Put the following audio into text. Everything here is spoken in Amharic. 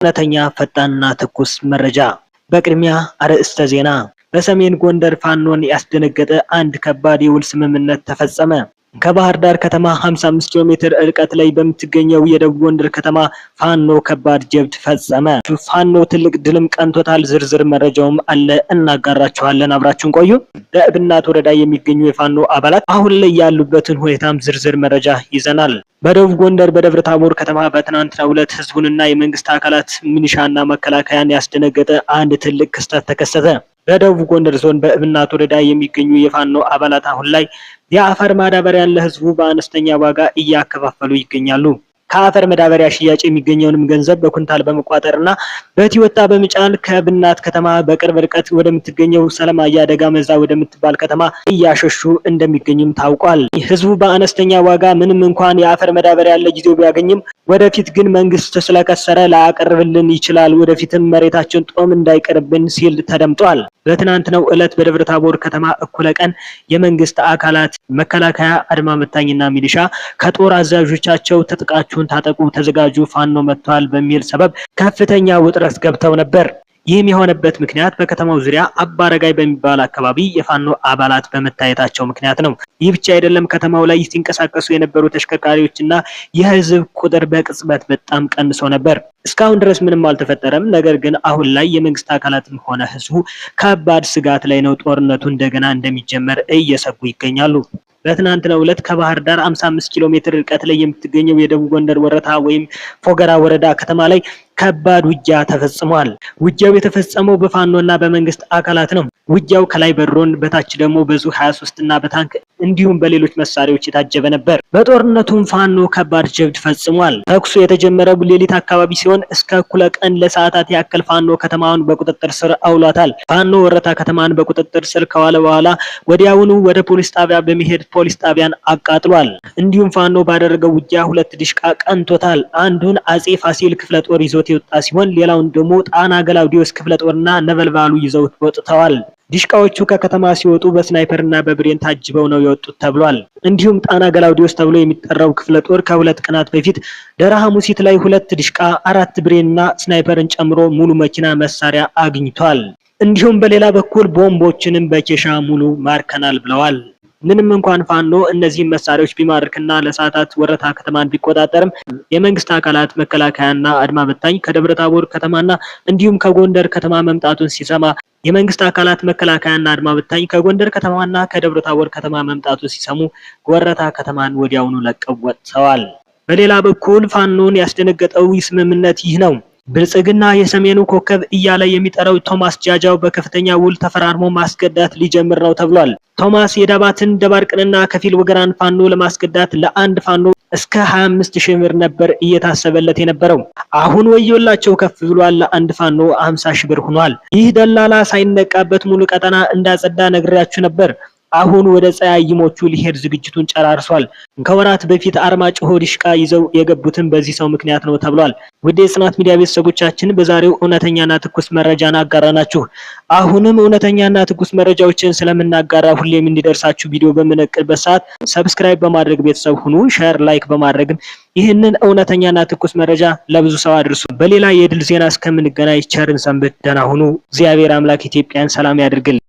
እውነተኛ ፈጣንና ትኩስ መረጃ። በቅድሚያ አርዕስተ ዜና። በሰሜን ጎንደር ፋኖን ያስደነገጠ አንድ ከባድ የውል ስምምነት ተፈጸመ። ከባህር ዳር ከተማ 55 ኪሎ ሜትር ርቀት ላይ በምትገኘው የደቡብ ጎንደር ከተማ ፋኖ ከባድ ጀብድ ፈጸመ። ፋኖ ትልቅ ድልም ቀንቶታል። ዝርዝር መረጃውም አለ እናጋራችኋለን። አብራችሁን ቆዩ። በእብናት ወረዳ የሚገኙ የፋኖ አባላት አሁን ላይ ያሉበትን ሁኔታም ዝርዝር መረጃ ይዘናል። በደቡብ ጎንደር በደብረ ታቦር ከተማ በትናንትናው ዕለት ህዝቡንና የመንግስት አካላት ሚሊሻና መከላከያን ያስደነገጠ አንድ ትልቅ ክስተት ተከሰተ። በደቡብ ጎንደር ዞን በእብናት ወረዳ የሚገኙ የፋኖ አባላት አሁን ላይ የአፈር ማዳበሪያን ለህዝቡ በአነስተኛ ዋጋ እያከፋፈሉ ይገኛሉ። ከአፈር ማዳበሪያ ሽያጭ የሚገኘውንም ገንዘብ በኩንታል በመቋጠርና በቲዮታ በመጫን ከእብናት ከተማ በቅርብ ርቀት ወደምትገኘው ሰለማያ ደጋ መዛ ወደምትባል ከተማ እያሸሹ እንደሚገኙም ታውቋል። ህዝቡ በአነስተኛ ዋጋ ምንም እንኳን የአፈር ማዳበሪያ ለጊዜው ቢያገኝም ወደፊት ግን መንግስት ስለከሰረ ላያቀርብልን ይችላል፣ ወደፊትም መሬታችን ጦም እንዳይቀርብን ሲል ተደምጧል። በትናንትናው ዕለት በደብረ ታቦር ከተማ እኩለ ቀን የመንግስት አካላት መከላከያ፣ አድማ መታኝና ሚሊሻ ከጦር አዛዦቻቸው ትጥቃችሁን ታጠቁ፣ ተዘጋጁ፣ ፋኖ መጥቷል በሚል ሰበብ ከፍተኛ ውጥረት ገብተው ነበር። ይህም የሆነበት ምክንያት በከተማው ዙሪያ አባረጋይ በሚባል አካባቢ የፋኖ አባላት በመታየታቸው ምክንያት ነው። ይህ ብቻ አይደለም። ከተማው ላይ ሲንቀሳቀሱ የነበሩ ተሽከርካሪዎችና የህዝብ ቁጥር በቅጽበት በጣም ቀንሶ ነበር። እስካሁን ድረስ ምንም አልተፈጠረም። ነገር ግን አሁን ላይ የመንግስት አካላትም ሆነ ህዝቡ ከባድ ስጋት ላይ ነው። ጦርነቱ እንደገና እንደሚጀመር እየሰጉ ይገኛሉ። በትናንትናው ዕለት ከባህር ዳር 55 ኪሎ ሜትር ርቀት ላይ የምትገኘው የደቡብ ጎንደር ወረታ ወይም ፎገራ ወረዳ ከተማ ላይ ከባድ ውጊያ ተፈጽሟል። ውጊያው የተፈጸመው በፋኖና በመንግስት አካላት ነው። ውጊያው ከላይ በድሮን በታች ደግሞ በዙ 23 እና በታንክ እንዲሁም በሌሎች መሳሪያዎች የታጀበ ነበር። በጦርነቱም ፋኖ ከባድ ጀብድ ፈጽሟል። ተኩሱ የተጀመረው ሌሊት አካባቢ ሲሆን እስከ እኩለ ቀን ለሰዓታት ያክል ፋኖ ከተማውን በቁጥጥር ስር አውሏታል። ፋኖ ወረታ ከተማን በቁጥጥር ስር ከዋለ በኋላ ወዲያውኑ ወደ ፖሊስ ጣቢያ በመሄድ ፖሊስ ጣቢያን አቃጥሏል። እንዲሁም ፋኖ ባደረገው ውጊያ 2 ዲሽቃ ቀንቶታል። አንዱን አጼ ፋሲል ክፍለ ጦር ይዞት የወጣ ሲሆን ሌላውን ደግሞ ጣና ገላውዲዮስ ክፍለ ጦርና ነበልባሉ ይዘውት ወጥተዋል። ዲሽቃዎቹ ከከተማ ሲወጡ በስናይፐርና በብሬን ታጅበው ነው የወጡት ተብሏል። እንዲሁም ጣና ገላውዲዮስ ተብሎ የሚጠራው ክፍለ ጦር ከ2 ቀናት በፊት ደረሃ ሙሲት ላይ 2 ዲሽቃ 4 ብሬንና ስናይፐርን ጨምሮ ሙሉ መኪና መሳሪያ አግኝቷል። እንዲሁም በሌላ በኩል ቦምቦችንም በኬሻ ሙሉ ማርከናል ብለዋል። ምንም እንኳን ፋኖ እነዚህ መሳሪያዎች ቢማርክና ለሰዓታት ወረታ ከተማን ቢቆጣጠርም የመንግስት አካላት መከላከያና አድማ በታኝ ከደብረ ታቦር ከተማና እንዲሁም ከጎንደር ከተማ መምጣቱን ሲሰማ የመንግስት አካላት መከላከያና አድማ በታኝ ከጎንደር ከተማና ከደብረ ታቦር ከተማ መምጣቱን ሲሰሙ ወረታ ከተማን ወዲያውኑ ለቀው ወጥተዋል። በሌላ በኩል ፋኖን ያስደነገጠው ስምምነት ይህ ነው። ብልጽግና የሰሜኑ ኮከብ እያለ የሚጠራው ቶማስ ጃጃው በከፍተኛ ውል ተፈራርሞ ማስገዳት ሊጀምር ነው ተብሏል። ቶማስ የዳባትን ደባርቅንና ከፊል ወገራን ፋኖ ለማስገዳት ለአንድ ፋኖ እስከ 25,000 ብር ነበር እየታሰበለት የነበረው። አሁን ወዮላቸው ከፍ ብሏል። ለአንድ ፋኖ 50,000 ብር ሆኗል። ይህ ደላላ ሳይነቃበት ሙሉ ቀጠና እንዳጸዳ ነግሬያችሁ ነበር። አሁን ወደ ጸያይሞቹ ሊሄድ ዝግጅቱን ጨራርሷል። ከወራት በፊት አርማጭሆ ዲሽቃ ይዘው የገቡትን በዚህ ሰው ምክንያት ነው ተብሏል። ውድ የጽናት ሚዲያ ቤተሰቦቻችን በዛሬው እውነተኛና ትኩስ መረጃን አጋራናችሁ። አሁንም እውነተኛና ትኩስ መረጃዎችን ስለምናጋራ ሁሌም እንዲደርሳችሁ ቪዲዮ በምንለቅበት ሰዓት ሰብስክራይብ በማድረግ ቤተሰብ ሁኑ። ሼር፣ ላይክ በማድረግም ይህንን እውነተኛና ትኩስ መረጃ ለብዙ ሰው አድርሱ። በሌላ የድል ዜና እስከምንገናኝ ቸርን ሰንብት። ደህና ሁኑ። እግዚአብሔር አምላክ ኢትዮጵያን ሰላም ያድርግልን።